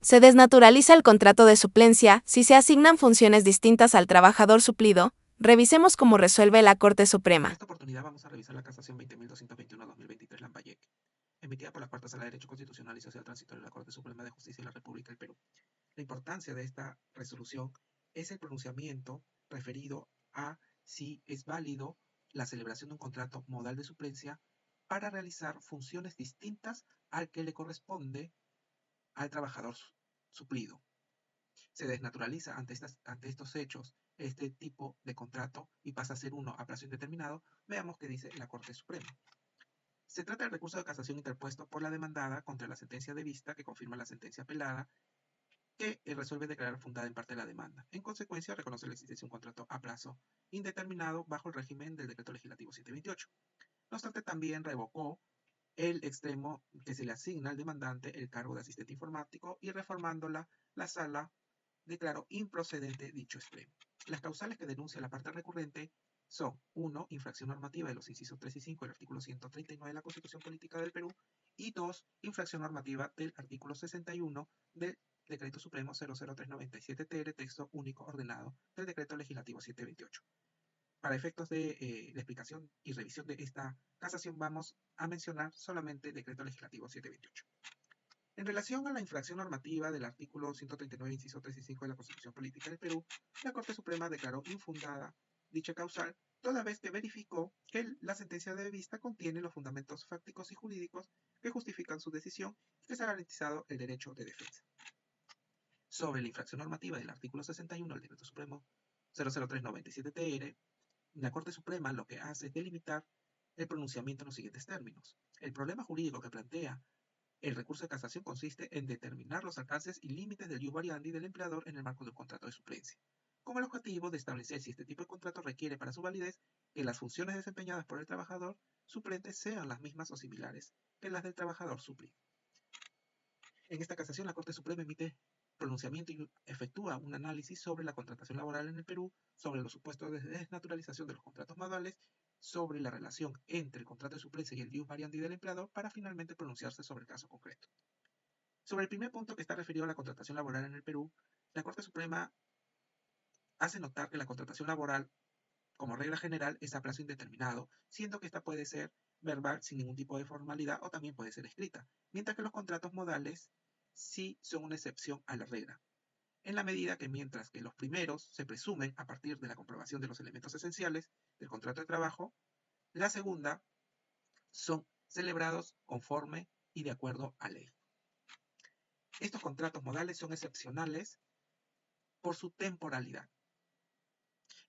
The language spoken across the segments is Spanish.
Se desnaturaliza el contrato de suplencia si se asignan funciones distintas al trabajador suplido. Revisemos cómo resuelve la Corte En Suprema. esta oportunidad vamos a revisar la casación 20.221-2023 Lambayeque, emitida por la Cuarta Sala de Derecho Constitucional y Social Transitorio de la Corte Suprema de Justicia de la República del Perú. La importancia de esta resolución es el pronunciamiento referido a si es válido la celebración de un contrato modal de suplencia para realizar funciones distintas al que le corresponde al trabajador suplido. Se desnaturaliza ante estos hechos este tipo de contrato y pasa a ser uno a plazo indeterminado. Veamos qué dice la Corte Suprema. Se trata del recurso de casación interpuesto por la demandada contra la sentencia de vista que confirma la sentencia apelada que resuelve declarar fundada en parte la demanda. En consecuencia, reconoce la existencia de un contrato a plazo indeterminado bajo el régimen del Decreto Legislativo 728. No obstante, también revocó el extremo que se le asigna al demandante el cargo de asistente informático y reformándola, la sala declaró improcedente dicho extremo. Las causales que denuncia la parte recurrente son 1. Infracción normativa de los incisos 3 y 5 del artículo 139 de la Constitución Política del Perú y 2. Infracción normativa del artículo 61 del Decreto Supremo 00397-TR, texto único ordenado del Decreto Legislativo 728. Para efectos de la explicación y revisión de esta casación vamos a mencionar solamente Decreto Legislativo 728. En relación a la infracción normativa del artículo 139, inciso 3 y 5 de la Constitución Política del Perú, la Corte Suprema declaró infundada dicha causal, toda vez que verificó que la sentencia de vista contiene los fundamentos fácticos y jurídicos que justifican su decisión y que se ha garantizado el derecho de defensa. Sobre la infracción normativa del artículo 61 del Decreto Supremo 00397-TR, la Corte Suprema lo que hace es delimitar el pronunciamiento en los siguientes términos. El problema jurídico que plantea el recurso de casación consiste en determinar los alcances y límites del ius variandi del empleador en el marco de un contrato de suplencia, con el objetivo de establecer si este tipo de contrato requiere para su validez que las funciones desempeñadas por el trabajador suplente sean las mismas o similares que las del trabajador suplido. En esta casación, la Corte Suprema emite pronunciamiento y efectúa un análisis sobre la contratación laboral en el Perú, sobre los supuestos de desnaturalización de los contratos modales, sobre la relación entre el contrato de suplencia y el ius variandi del empleador, para finalmente pronunciarse sobre el caso concreto. Sobre el primer punto que está referido a la contratación laboral en el Perú, la Corte Suprema hace notar que la contratación laboral, como regla general, es a plazo indeterminado, siendo que esta puede ser verbal sin ningún tipo de formalidad o también puede ser escrita, mientras que los contratos modales sí son una excepción a la regla, en la medida que mientras que los primeros se presumen a partir de la comprobación de los elementos esenciales del contrato de trabajo, la segunda son celebrados conforme y de acuerdo a ley. Estos contratos modales son excepcionales por su temporalidad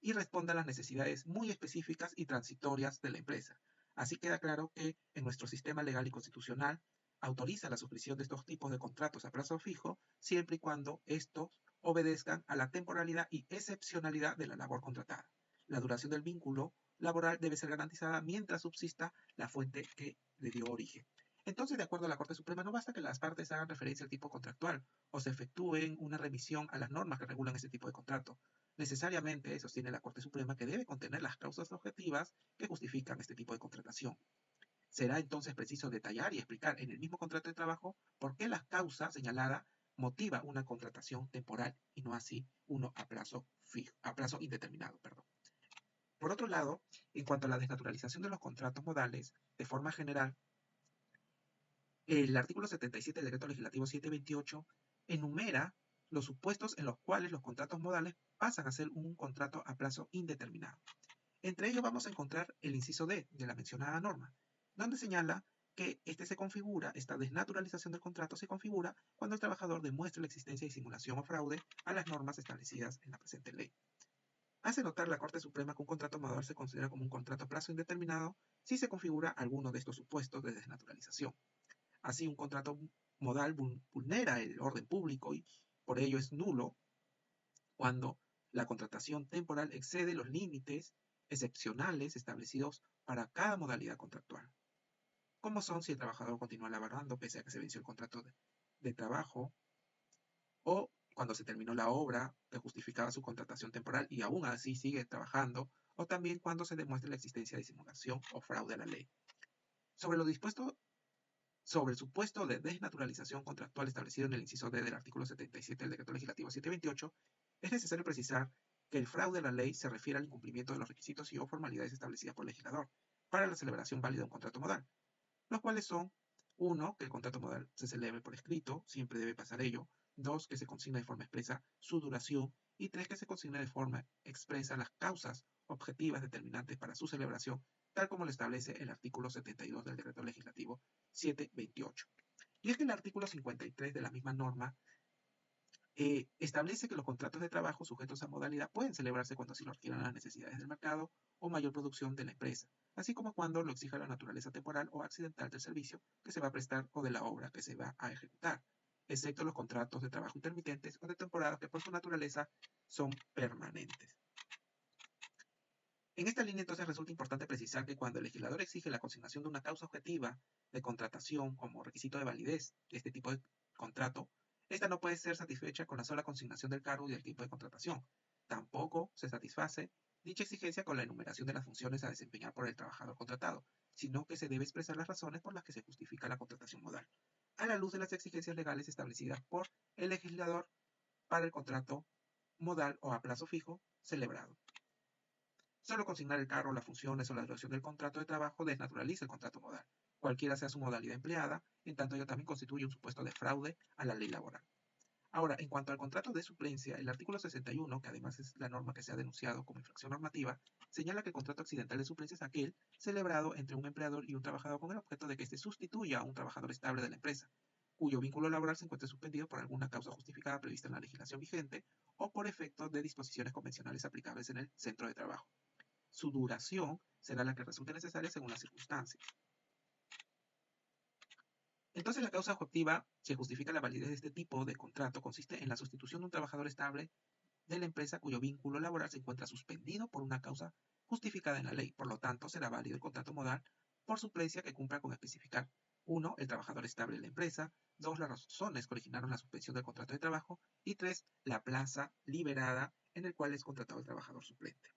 y responde a las necesidades muy específicas y transitorias de la empresa. Así queda claro que en nuestro sistema legal y constitucional autoriza la suscripción de estos tipos de contratos a plazo fijo siempre y cuando estos obedezcan a la temporalidad y excepcionalidad de la labor contratada. La duración del vínculo laboral debe ser garantizada mientras subsista la fuente que le dio origen. Entonces, de acuerdo a la Corte Suprema, no basta que las partes hagan referencia al tipo contractual o se efectúen una revisión a las normas que regulan ese tipo de contrato. Necesariamente sostiene la Corte Suprema que debe contener las causas objetivas que justifican este tipo de contratación. Será entonces preciso detallar y explicar en el mismo contrato de trabajo por qué la causa señalada motiva una contratación temporal y no así uno a plazo fijo, a plazo indeterminado, perdón. Por otro lado, en cuanto a la desnaturalización de los contratos modales, de forma general, el artículo 77 del Decreto Legislativo 728 enumera los supuestos en los cuales los contratos modales pasan a ser un contrato a plazo indeterminado. Entre ellos vamos a encontrar el inciso D de la mencionada norma, donde señala que esta desnaturalización del contrato se configura cuando el trabajador demuestre la existencia de simulación o fraude a las normas establecidas en la presente ley. Hace notar la Corte Suprema que un contrato modal se considera como un contrato a plazo indeterminado si se configura alguno de estos supuestos de desnaturalización. Así, un contrato modal vulnera el orden público y por ello es nulo cuando la contratación temporal excede los límites excepcionales establecidos para cada modalidad contractual, como son si el trabajador continúa laborando pese a que se venció el contrato de trabajo, o cuando se terminó la obra que justificaba su contratación temporal y aún así sigue trabajando, o también cuando se demuestre la existencia de simulación o fraude a la ley. Sobre lo dispuesto sobre el supuesto de desnaturalización contractual establecido en el inciso D del artículo 77 del Decreto Legislativo 728, es necesario precisar que el fraude a la ley se refiere al incumplimiento de los requisitos y o formalidades establecidas por el legislador para la celebración válida de un contrato modal, los cuales son: 1. Que el contrato modal se celebre por escrito, siempre debe pasar ello; 2. Que se consigne de forma expresa su duración; y 3. Que se consigne de forma expresa las causas objetivas determinantes para su celebración, tal como lo establece el artículo 72 del Decreto Legislativo 728. Y es que el artículo 53 de la misma norma establece que los contratos de trabajo sujetos a modalidad pueden celebrarse cuando así lo requieran las necesidades del mercado o mayor producción de la empresa, así como cuando lo exija la naturaleza temporal o accidental del servicio que se va a prestar o de la obra que se va a ejecutar, excepto los contratos de trabajo intermitentes o de temporada que por su naturaleza son permanentes. En esta línea entonces resulta importante precisar que cuando el legislador exige la consignación de una causa objetiva de contratación como requisito de validez de este tipo de contrato, esta no puede ser satisfecha con la sola consignación del cargo y del tipo de contratación. Tampoco se satisface dicha exigencia con la enumeración de las funciones a desempeñar por el trabajador contratado, sino que se debe expresar las razones por las que se justifica la contratación modal, a la luz de las exigencias legales establecidas por el legislador para el contrato modal o a plazo fijo celebrado. Solo consignar el cargo, las funciones o la duración del contrato de trabajo desnaturaliza el contrato modal, cualquiera sea su modalidad empleada, en tanto ello también constituye un supuesto de fraude a la ley laboral. Ahora, en cuanto al contrato de suplencia, el artículo 61, que además es la norma que se ha denunciado como infracción normativa, señala que el contrato accidental de suplencia es aquel celebrado entre un empleador y un trabajador con el objeto de que éste sustituya a un trabajador estable de la empresa, cuyo vínculo laboral se encuentre suspendido por alguna causa justificada prevista en la legislación vigente o por efecto de disposiciones convencionales aplicables en el centro de trabajo. Su duración será la que resulte necesaria según las circunstancias. Entonces, la causa objetiva que justifica la validez de este tipo de contrato consiste en la sustitución de un trabajador estable de la empresa cuyo vínculo laboral se encuentra suspendido por una causa justificada en la ley. Por lo tanto, será válido el contrato modal por suplencia que cumpla con especificar: 1. El trabajador estable de la empresa; 2. Las razones que originaron la suspensión del contrato de trabajo; y 3. La plaza liberada en el cual es contratado el trabajador suplente.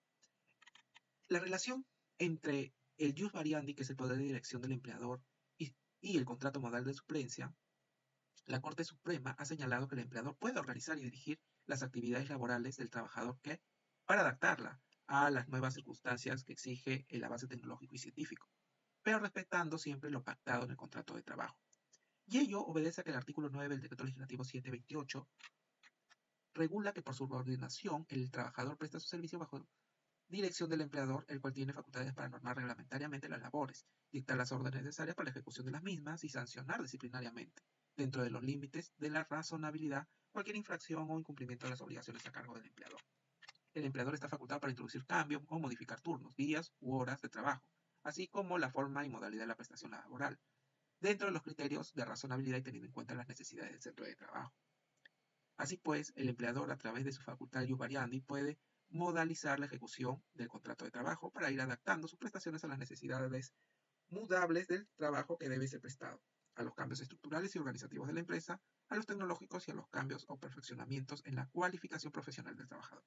La relación entre el jus variandi, que es el poder de dirección del empleador, y el contrato modal de suplencia, la Corte Suprema ha señalado que el empleador puede organizar y dirigir las actividades laborales del trabajador para adaptarla a las nuevas circunstancias que exige el avance tecnológico y científico, pero respetando siempre lo pactado en el contrato de trabajo. Y ello obedece a que el artículo 9 del Decreto Legislativo 728 regula que por subordinación el trabajador presta su servicio bajo dirección del empleador, el cual tiene facultades para normar reglamentariamente las labores, dictar las órdenes necesarias para la ejecución de las mismas y sancionar disciplinariamente, dentro de los límites de la razonabilidad, cualquier infracción o incumplimiento de las obligaciones a cargo del empleador. El empleador está facultado para introducir cambios o modificar turnos, días u horas de trabajo, así como la forma y modalidad de la prestación laboral, dentro de los criterios de razonabilidad y teniendo en cuenta las necesidades del centro de trabajo. Así pues, el empleador, a través de su facultad ius variandi, puede modalizar la ejecución del contrato de trabajo para ir adaptando sus prestaciones a las necesidades mudables del trabajo que debe ser prestado, a los cambios estructurales y organizativos de la empresa, a los tecnológicos y a los cambios o perfeccionamientos en la cualificación profesional del trabajador.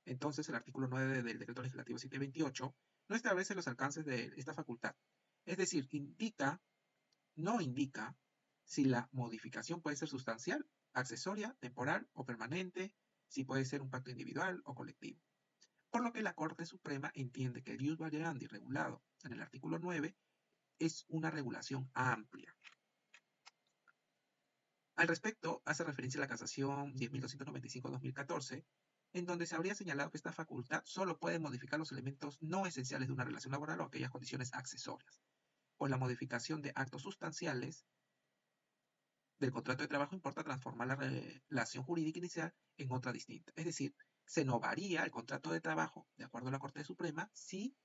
Entonces, el artículo 9 del Decreto Legislativo 728 no establece los alcances de esta facultad, es decir, no indica si la modificación puede ser sustancial, accesoria, temporal o permanente, si puede ser un pacto individual o colectivo. Por lo que la Corte Suprema entiende que el jus variandi regulado en el artículo 9 es una regulación amplia. Al respecto, hace referencia a la casación 10.295/2014, en donde se habría señalado que esta facultad solo puede modificar los elementos no esenciales de una relación laboral o aquellas condiciones accesorias, pues la modificación de actos sustanciales del contrato de trabajo importa transformar la relación jurídica inicial en otra distinta. Es decir, se novaría el contrato de trabajo, de acuerdo a la Corte Suprema, si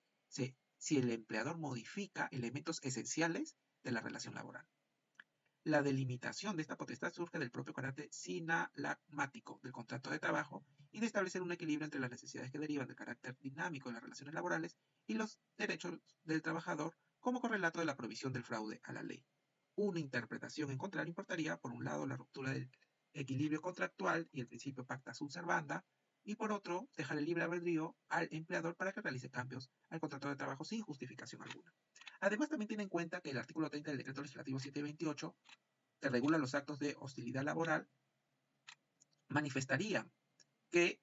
el empleador modifica elementos esenciales de la relación laboral. La delimitación de esta potestad surge del propio carácter sinalagmático del contrato de trabajo y de establecer un equilibrio entre las necesidades que derivan del carácter dinámico de las relaciones laborales y los derechos del trabajador como correlato de la prohibición del fraude a la ley. Una interpretación en contrario importaría, por un lado, la ruptura del equilibrio contractual y el principio pacta sunt servanda, y por otro, dejar el libre albedrío al empleador para que realice cambios al contrato de trabajo sin justificación alguna. Además, también tiene en cuenta que el artículo 30 del Decreto Legislativo 728, que regula los actos de hostilidad laboral, manifestaría que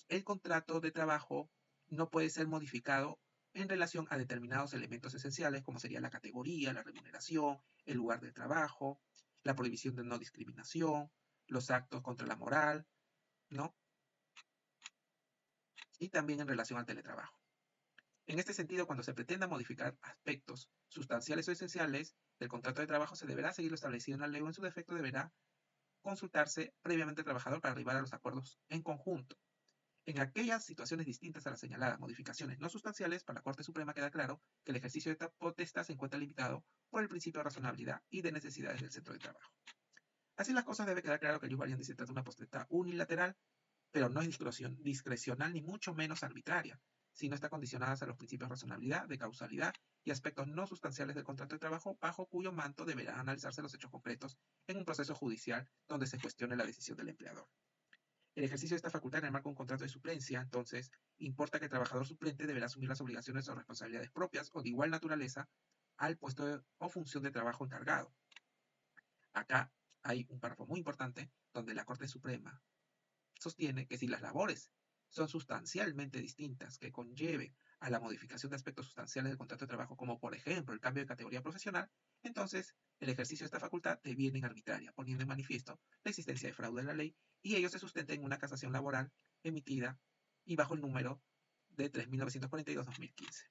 el contrato de trabajo no puede ser modificado en relación a determinados elementos esenciales, como sería la categoría, la remuneración, el lugar de trabajo, la prohibición de no discriminación, los actos contra la moral, ¿no? Y también en relación al teletrabajo. En este sentido, cuando se pretenda modificar aspectos sustanciales o esenciales del contrato de trabajo, se deberá seguir lo establecido en la ley o en su defecto deberá consultarse previamente al trabajador para arribar a los acuerdos en conjunto. En aquellas situaciones distintas a las señaladas modificaciones no sustanciales, para la Corte Suprema queda claro que el ejercicio de esta potestad se encuentra limitado por el principio de razonabilidad y de necesidades del centro de trabajo. Así las cosas, debe quedar claro que el ius variandi se trata de una potestad unilateral, pero no es discrecional ni mucho menos arbitraria, sino está condicionada a los principios de razonabilidad, de causalidad y aspectos no sustanciales del contrato de trabajo, bajo cuyo manto deberán analizarse los hechos concretos en un proceso judicial donde se cuestione la decisión del empleador. El ejercicio de esta facultad en el marco de un contrato de suplencia, entonces, importa que el trabajador suplente deberá asumir las obligaciones o responsabilidades propias o de igual naturaleza al puesto o función de trabajo encargado. Acá hay un párrafo muy importante donde la Corte Suprema sostiene que si las labores son sustancialmente distintas que conlleven a la modificación de aspectos sustanciales del contrato de trabajo, como por ejemplo el cambio de categoría profesional, entonces el ejercicio de esta facultad deviene arbitraria, poniendo en manifiesto la existencia de fraude en la ley y ello se sustenta en una casación laboral emitida y bajo el número de 3.942/2015.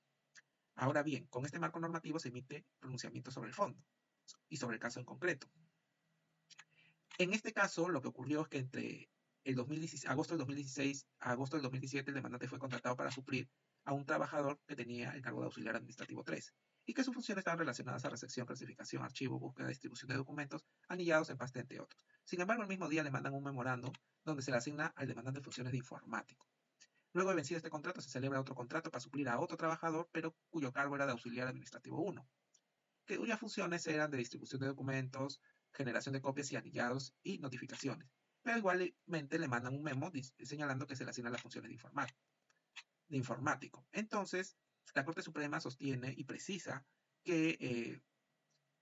Ahora bien, con este marco normativo se emite pronunciamiento sobre el fondo y sobre el caso en concreto. En este caso, lo que ocurrió es que entre agosto del 2016 a agosto del 2017, el demandante fue contratado para suplir a un trabajador que tenía el cargo de auxiliar administrativo 3 y que sus funciones estaban relacionadas a recepción, clasificación, archivo, búsqueda, distribución de documentos, anillados en pasta, entre otros. Sin embargo, el mismo día le mandan un memorando donde se le asigna al demandante funciones de informático. Luego de vencido este contrato, se celebra otro contrato para suplir a otro trabajador, pero cuyo cargo era de auxiliar administrativo 1, cuyas funciones eran de distribución de documentos, generación de copias y anillados y notificaciones. Pero igualmente le mandan un memo señalando que se le asignan las funciones de informático. Entonces, la Corte Suprema sostiene y precisa que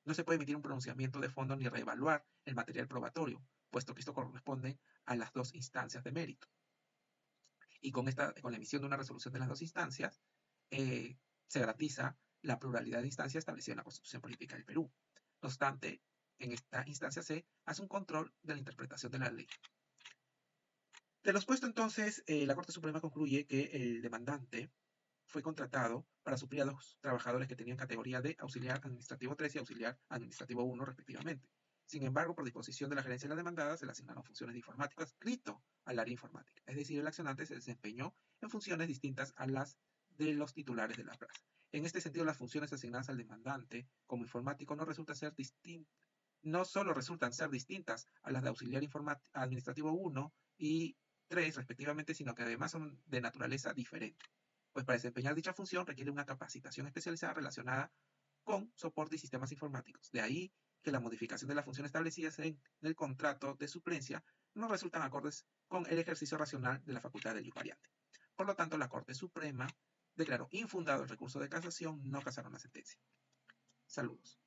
no se puede emitir un pronunciamiento de fondo ni reevaluar el material probatorio, puesto que esto corresponde a las dos instancias de mérito. Y con la emisión de una resolución de las dos instancias, se garantiza la pluralidad de instancias establecida en la Constitución Política del Perú. No obstante, en esta instancia se hace un control de la interpretación de la ley. De lo expuesto, entonces, la Corte Suprema concluye que el demandante fue contratado para suplir a dos trabajadores que tenían categoría de auxiliar administrativo 3 y auxiliar administrativo 1, respectivamente. Sin embargo, por disposición de la gerencia de la demandada, se le asignaron funciones de informática adscrito al área informática. Es decir, el accionante se desempeñó en funciones distintas a las de los titulares de la plaza. En este sentido, las funciones asignadas al demandante como informático no solo resultan ser distintas a las de auxiliar administrativo 1 y 3, respectivamente, sino que además son de naturaleza diferente. Pues para desempeñar dicha función requiere una capacitación especializada relacionada con soporte y sistemas informáticos. De ahí que la modificación de las funciones establecidas en el contrato de suplencia no resultan acordes con el ejercicio racional de la facultad del ius variandi. Por lo tanto, la Corte Suprema declaró infundado el recurso de casación, no casaron la sentencia. Saludos.